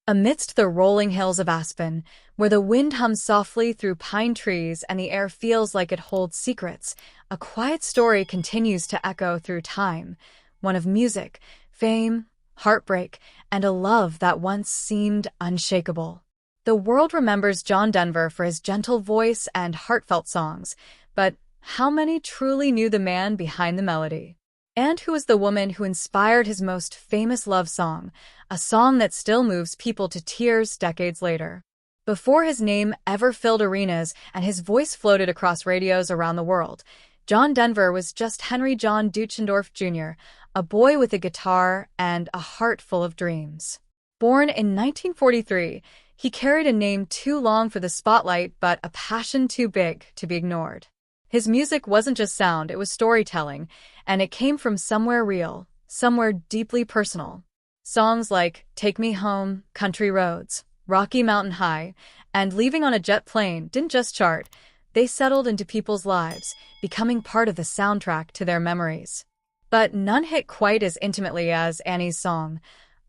Amidst the rolling hills of Aspen, where the wind hums softly through pine trees and the air feels like it holds secrets, a quiet story continues to echo through time, one of music, fame, heartbreak, and a love that once seemed unshakable. The world remembers John Denver for his gentle voice and heartfelt songs, but how many truly knew the man behind the melody? And who was the woman who inspired his most famous love song, a song that still moves people to tears decades later? Before his name ever filled arenas and his voice floated across radios around the world, John Denver was just Henry John Deutschendorf Jr., a boy with a guitar and a heart full of dreams. Born in 1943, he carried a name too long for the spotlight but a passion too big to be ignored. His music wasn't just sound, it was storytelling, and it came from somewhere real, somewhere deeply personal. Songs like Take Me Home, Country Roads, Rocky Mountain High, and Leaving on a Jet Plane didn't just chart, they settled into people's lives, becoming part of the soundtrack to their memories. But none hit quite as intimately as Annie's song,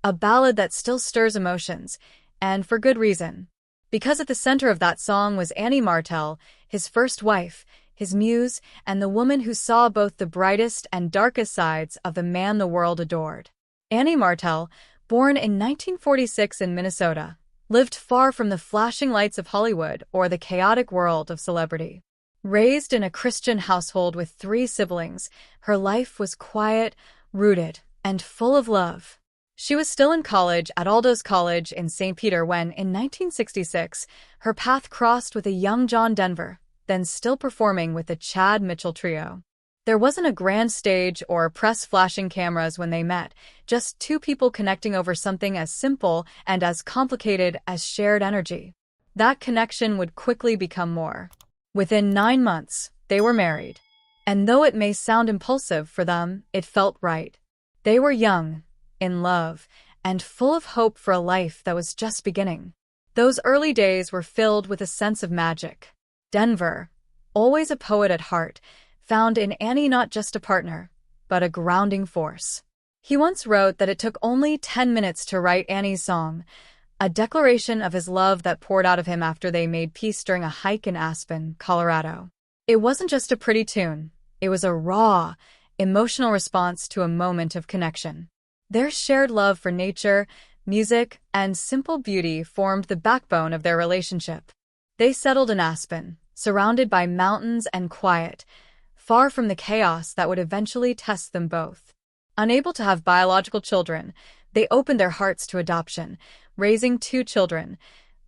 a ballad that still stirs emotions, and for good reason. Because at the center of that song was Annie Martell, his first wife, his muse, and the woman who saw both the brightest and darkest sides of the man the world adored. Annie Martell, born in 1946 in Minnesota, lived far from the flashing lights of Hollywood or the chaotic world of celebrity. Raised in a Christian household with 3 siblings, her life was quiet, rooted, and full of love. She was still in college at Aldo's College in St. Peter when, in 1966, her path crossed with a young John Denver, then still performing with the Chad Mitchell Trio. There wasn't a grand stage or press flashing cameras when they met, just 2 people connecting over something as simple and as complicated as shared energy. That connection would quickly become more. Within 9 months, they were married. And though it may sound impulsive for them, it felt right. They were young, in love, and full of hope for a life that was just beginning. Those early days were filled with a sense of magic. Denver, always a poet at heart, found in Annie not just a partner, but a grounding force. He once wrote that it took only 10 minutes to write Annie's song, a declaration of his love that poured out of him after they made peace during a hike in Aspen, Colorado. It wasn't just a pretty tune, it was a raw, emotional response to a moment of connection. Their shared love for nature, music, and simple beauty formed the backbone of their relationship. They settled in Aspen, surrounded by mountains and quiet, far from the chaos that would eventually test them both. Unable to have biological children, they opened their hearts to adoption, raising 2 children,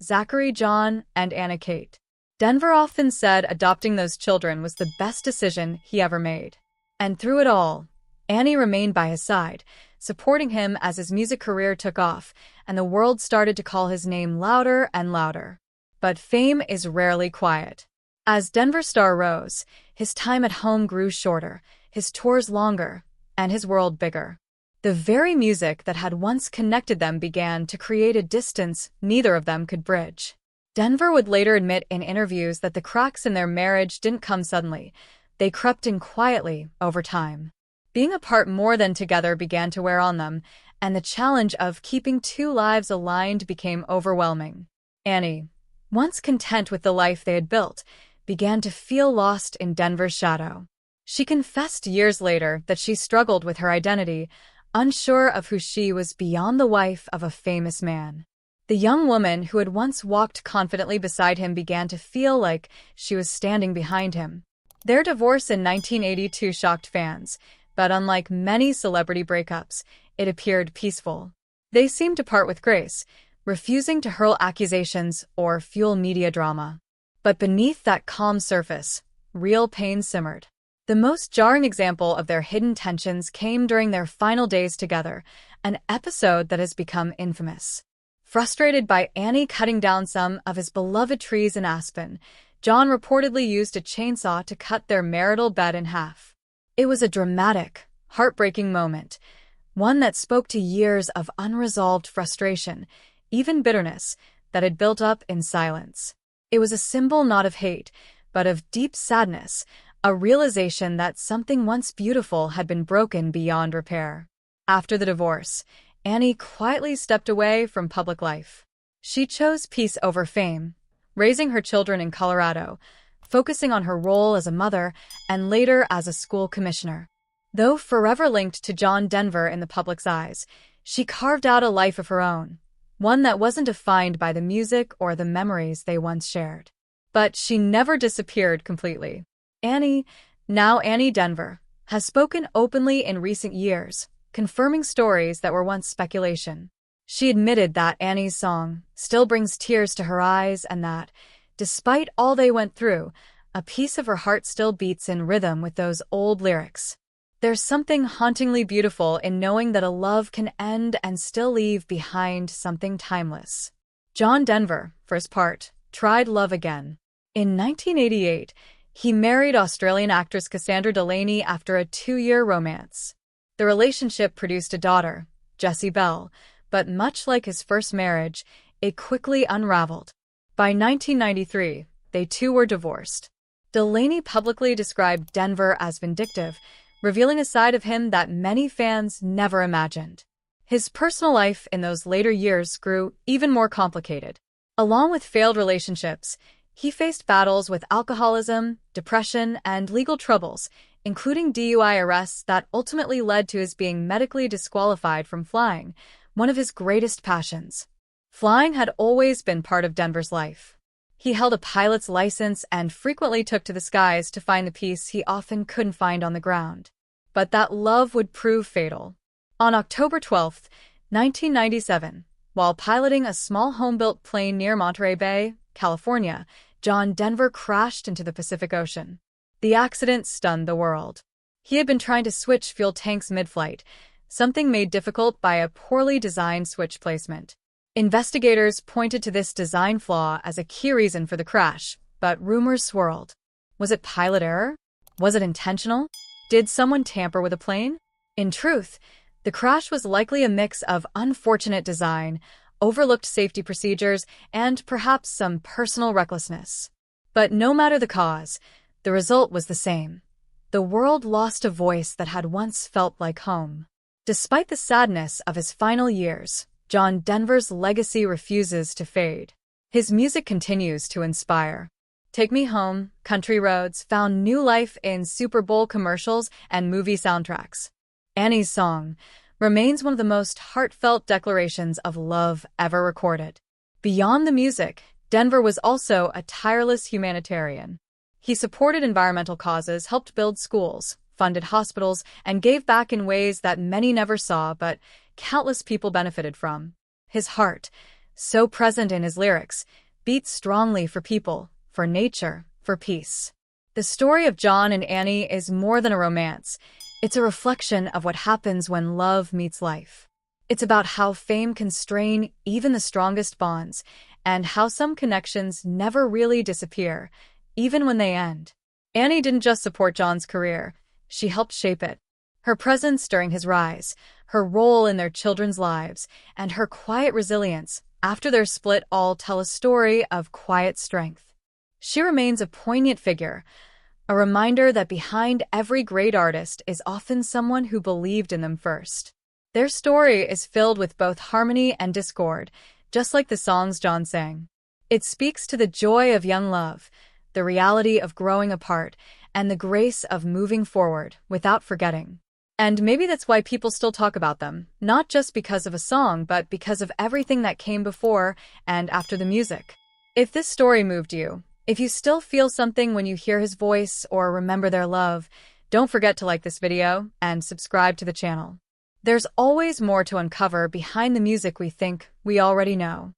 Zachary John and Anna Kate. Denver often said adopting those children was the best decision he ever made. And through it all, Annie remained by his side, supporting him as his music career took off, and the world started to call his name louder and louder. But fame is rarely quiet. As Denver's star rose, his time at home grew shorter, his tours longer, and his world bigger. The very music that had once connected them began to create a distance neither of them could bridge. Denver would later admit in interviews that the cracks in their marriage didn't come suddenly. They crept in quietly over time. Being apart more than together began to wear on them, and the challenge of keeping 2 lives aligned became overwhelming. Annie, once content with the life they had built, began to feel lost in Denver's shadow. She confessed years later that she struggled with her identity, unsure of who she was beyond the wife of a famous man. The young woman who had once walked confidently beside him began to feel like she was standing behind him. Their divorce in 1982 shocked fans, but unlike many celebrity breakups, it appeared peaceful. They seemed to part with grace, refusing to hurl accusations or fuel media drama. But beneath that calm surface, real pain simmered. The most jarring example of their hidden tensions came during their final days together, an episode that has become infamous. Frustrated by Annie cutting down some of his beloved trees in Aspen, John reportedly used a chainsaw to cut their marital bed in half. It was a dramatic, heartbreaking moment, one that spoke to years of unresolved frustration, even bitterness, that had built up in silence. It was a symbol not of hate, but of deep sadness, a realization that something once beautiful had been broken beyond repair. After the divorce, Annie quietly stepped away from public life. She chose peace over fame, raising her children in Colorado, focusing on her role as a mother and later as a school commissioner. Though forever linked to John Denver in the public's eyes, she carved out a life of her own, one that wasn't defined by the music or the memories they once shared. But she never disappeared completely. Annie, now Annie Denver, has spoken openly in recent years, confirming stories that were once speculation. She admitted that Annie's song still brings tears to her eyes and that, despite all they went through, a piece of her heart still beats in rhythm with those old lyrics. There's something hauntingly beautiful in knowing that a love can end and still leave behind something timeless. John Denver, for his part, tried love again. In 1988, he married Australian actress Cassandra Delaney after a 2-year romance. The relationship produced a daughter, Jessie Bell, but much like his first marriage, it quickly unraveled. By 1993, they too were divorced. Delaney publicly described Denver as vindictive, revealing a side of him that many fans never imagined. His personal life in those later years grew even more complicated. Along with failed relationships, he faced battles with alcoholism, depression, and legal troubles, including DUI arrests that ultimately led to his being medically disqualified from flying, one of his greatest passions. Flying had always been part of Denver's life. He held a pilot's license and frequently took to the skies to find the peace he often couldn't find on the ground. But that love would prove fatal. On October 12, 1997, while piloting a small home-built plane near Monterey Bay, California, John Denver crashed into the Pacific Ocean. The accident stunned the world. He had been trying to switch fuel tanks mid-flight, something made difficult by a poorly designed switch placement. Investigators pointed to this design flaw as a key reason for the crash, but rumors swirled. Was it pilot error? Was it intentional? Did someone tamper with a plane? In truth, the crash was likely a mix of unfortunate design, overlooked safety procedures, and perhaps some personal recklessness. But no matter the cause, the result was the same. The world lost a voice that had once felt like home. Despite the sadness of his final years, John Denver's legacy refuses to fade. His music continues to inspire. Take Me Home, Country Roads found new life in Super Bowl commercials and movie soundtracks. Annie's song remains one of the most heartfelt declarations of love ever recorded. Beyond the music, Denver was also a tireless humanitarian. He supported environmental causes, helped build schools, funded hospitals, and gave back in ways that many never saw but countless people benefited from. His heart, so present in his lyrics, beat strongly for people, for nature, for peace. The story of John and Annie is more than a romance. It's a reflection of what happens when love meets life. It's about how fame can strain even the strongest bonds, and how some connections never really disappear, even when they end. Annie didn't just support John's career, she helped shape it. Her presence during his rise, her role in their children's lives, and her quiet resilience after their split all tell a story of quiet strength. She remains a poignant figure, a reminder that behind every great artist is often someone who believed in them first. Their story is filled with both harmony and discord, just like the songs John sang. It speaks to the joy of young love, the reality of growing apart, and the grace of moving forward without forgetting. And maybe that's why people still talk about them, not just because of a song, but because of everything that came before and after the music. If this story moved you, if you still feel something when you hear his voice or remember their love, don't forget to like this video and subscribe to the channel. There's always more to uncover behind the music we think we already know.